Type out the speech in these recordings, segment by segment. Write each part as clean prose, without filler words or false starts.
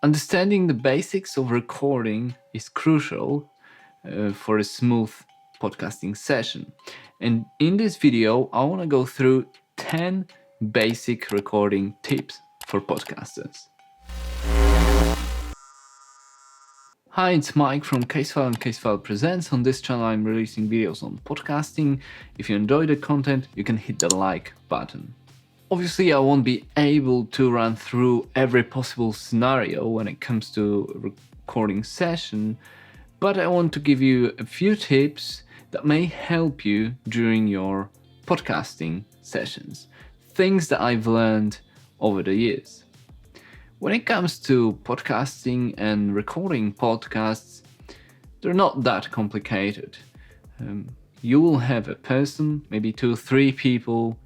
Understanding the basics of recording is crucial for a smooth podcasting session. And in this video, I want to go through 10 basic recording tips for podcasters. Hi, it's Mike from Casefile and Casefile Presents. On this channel, I'm releasing videos on podcasting. If you enjoy the content, you can hit the like button. Obviously, I won't be able to run through every possible scenario when it comes to a recording session, but I want to give you a few tips that may help you during your podcasting sessions. Things that I've learned over the years. When it comes to podcasting and recording podcasts, they're not that complicated. You will have a person, maybe 2-3 people,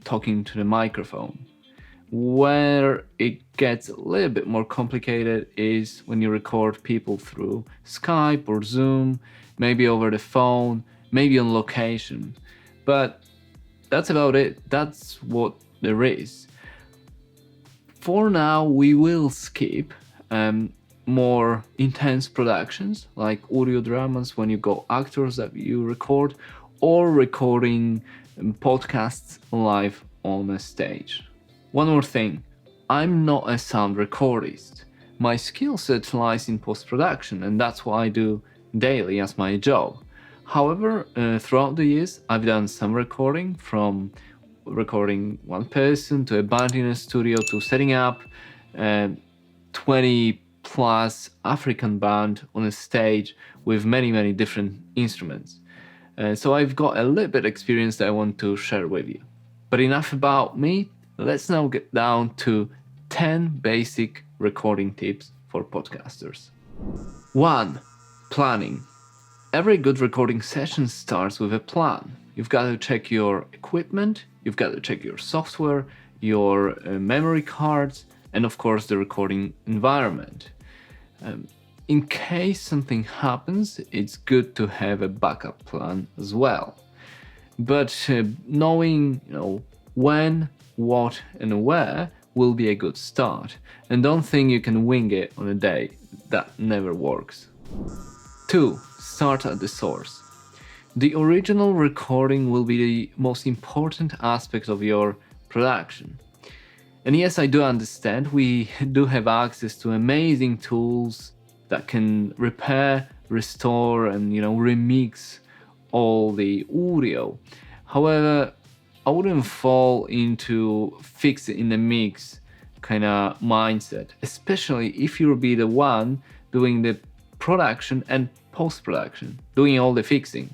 talking to the microphone. Where it gets a little bit more complicated is when you record people through Skype or Zoom, maybe over the phone, maybe on location. But that's about it. That's what there is. For now, we will skip more intense productions like audio dramas when you got actors that you record, or recording podcasts live on a stage. One more thing, I'm not a sound recordist. My skill set lies in post-production, and that's what I do daily as my job. However, throughout the years, I've done some recording, from recording one person to a band in a studio to setting up a 20 plus African band on a stage with many different instruments. So I've got a little bit of experience that I want to share with you. But enough about me. Let's now get down to 10 basic recording tips for podcasters. 1. Planning. Every good recording session starts with a plan. You've got to check your equipment, you've got to check your software, your memory cards, and of course the recording environment. In case something happens, it's good to have a backup plan as well. But knowing, when, what, and where will be a good start. And don't think you can wing it on a day. That never works. 2. Start at the source. The original recording will be the most important aspect of your production. And yes, I do understand we do have access to amazing tools that can repair, restore, and remix all the audio. However, I wouldn't fall into fix it in the mix kind of mindset, especially if you'll be the one doing the production and post-production, doing all the fixing.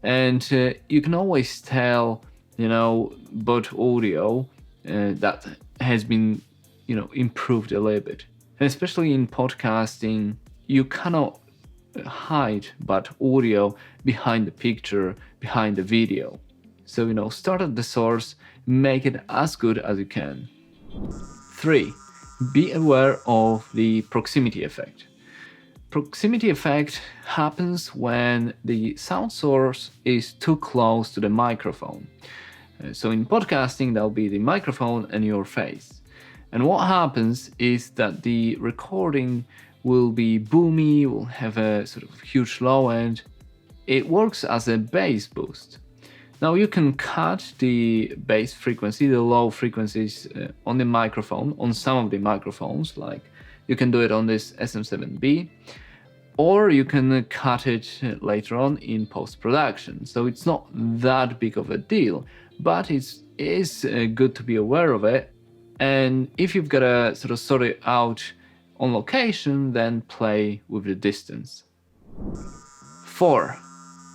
And you can always tell, both audio that has been, improved a little bit. And especially in podcasting, you cannot hide but audio behind the picture, behind the video. So, start at the source, make it as good as you can. 3. Be aware of the proximity effect. Proximity effect happens when the sound source is too close to the microphone. So in podcasting, that'll be the microphone and your face. And what happens is that the recording will be boomy, will have a sort of huge low end. It works as a bass boost. Now you can cut the bass frequency, the low frequencies on the microphone, on some of the microphones, like you can do it on this SM7B, or you can cut it later on in post-production. So it's not that big of a deal, but it is good to be aware of it. And if you've got to sort of sort it out on location, then play with the distance. 4.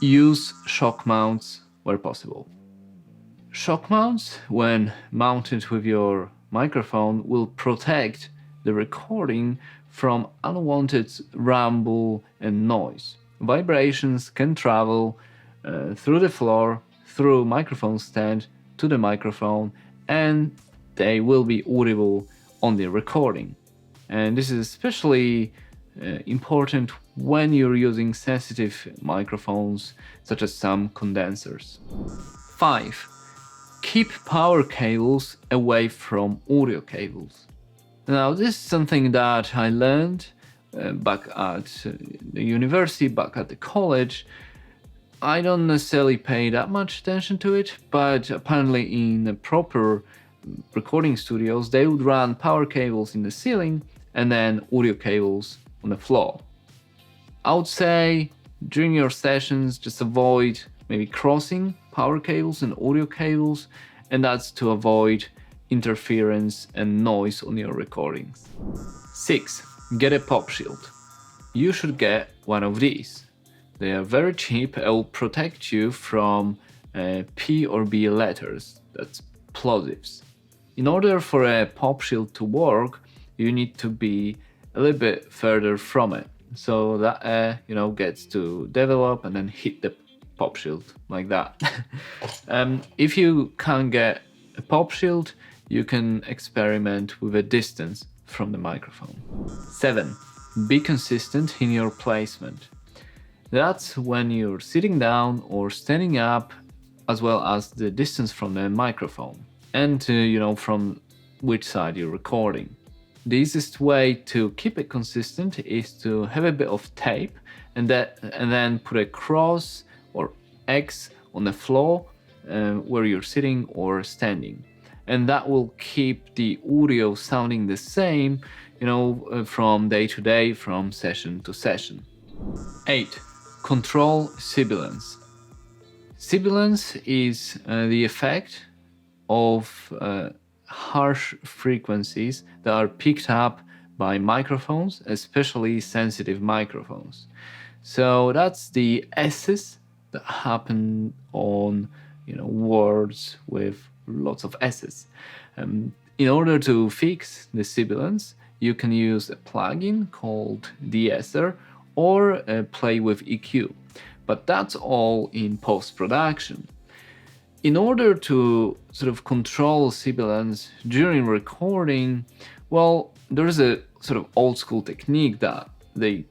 Use shock mounts where possible. Shock mounts, when mounted with your microphone, will protect the recording from unwanted rumble and noise. Vibrations can travel through the floor, through microphone stand to the microphone, and they will be audible on the recording. And this is especially important when you're using sensitive microphones, such as some condensers. 5. Keep power cables away from audio cables. Now, this is something that I learned back at the university, back at the college. I don't necessarily pay that much attention to it, but apparently in the proper recording studios, they would run power cables in the ceiling and then audio cables on the floor. I would say during your sessions, just avoid maybe crossing power cables and audio cables, and that's to avoid interference and noise on your recordings. 6. Get a pop shield. You should get one of these. They are very cheap and will protect you from P or B letters, that's plosives. In order for a pop shield to work, you need to be a little bit further from it, so that air, gets to develop and then hit the pop shield like that. If you can't get a pop shield, you can experiment with a distance from the microphone. 7. Be consistent in your placement. That's when you're sitting down or standing up, as well as the distance from the microphone and from which side you're recording. The easiest way to keep it consistent is to have a bit of tape and then put a cross or X on the floor where you're sitting or standing. And that will keep the audio sounding the same, from day to day, from session to session. 8. Control sibilance. Sibilance is the effect of harsh frequencies that are picked up by microphones, especially sensitive microphones. So that's the S's that happen on words with lots of S's. In order to fix the sibilance, you can use a plugin called de-esser or play with EQ, but that's all in post-production. In order to sort of control sibilance during recording, well, there's a sort of old school technique that they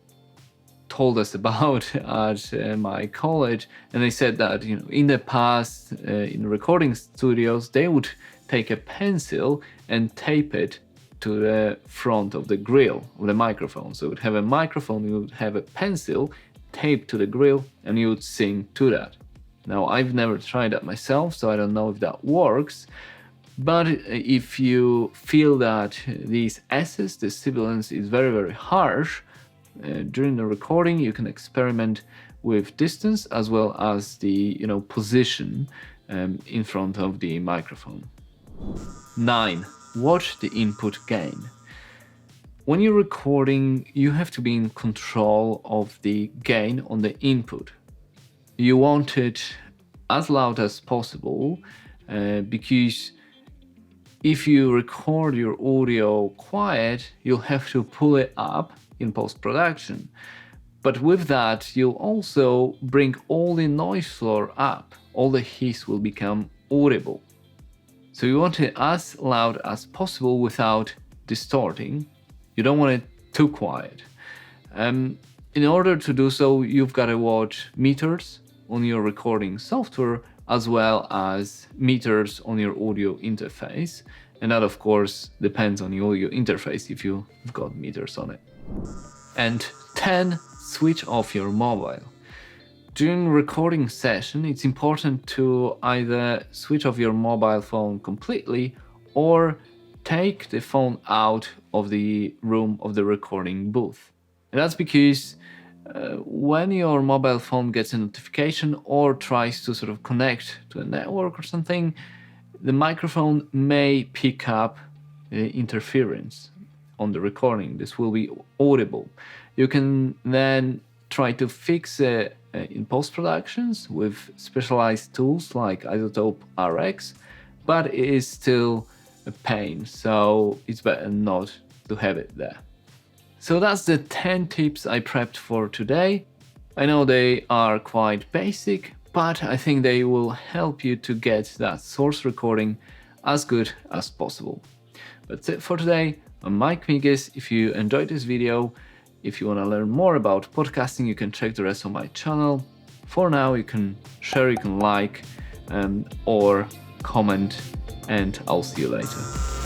told us about at my college, and they said that in the past in recording studios they would take a pencil and tape it to the front of the grill of the microphone. So you would have a microphone, you would have a pencil taped to the grill, and you would sing to that. Now, I've never tried that myself, so I don't know if that works. But if you feel that these S's, the sibilance is very, very harsh, during the recording, you can experiment with distance as well as the position in front of the microphone. 9. Watch the input gain. When you're recording, you have to be in control of the gain on the input. You want it as loud as possible because if you record your audio quiet, you'll have to pull it up in post-production. But with that, you'll also bring all the noise floor up. All the hiss will become audible. So you want it as loud as possible without distorting. You don't want it too quiet. In order to do so, you've got to watch meters on your recording software as well as meters on your audio interface. And that, of course, depends on your audio interface if you've got meters on it. And 10. Switch off your mobile. During recording session, it's important to either switch off your mobile phone completely or take the phone out of the room of the recording booth. And that's because when your mobile phone gets a notification or tries to sort of connect to a network or something, the microphone may pick up interference on the recording. This will be audible. You can then try to fix it in post-productions with specialized tools like Isotope RX, but it is still a pain, so it's better not to have it there. So that's the 10 tips I prepped for today. I know they are quite basic, but I think they will help you to get that source recording as good as possible. That's it for today. I'm Mike Migas. If you enjoyed this video, if you want to learn more about podcasting, you can check the rest of my channel. For now, you can share, you can like, or comment, and I'll see you later.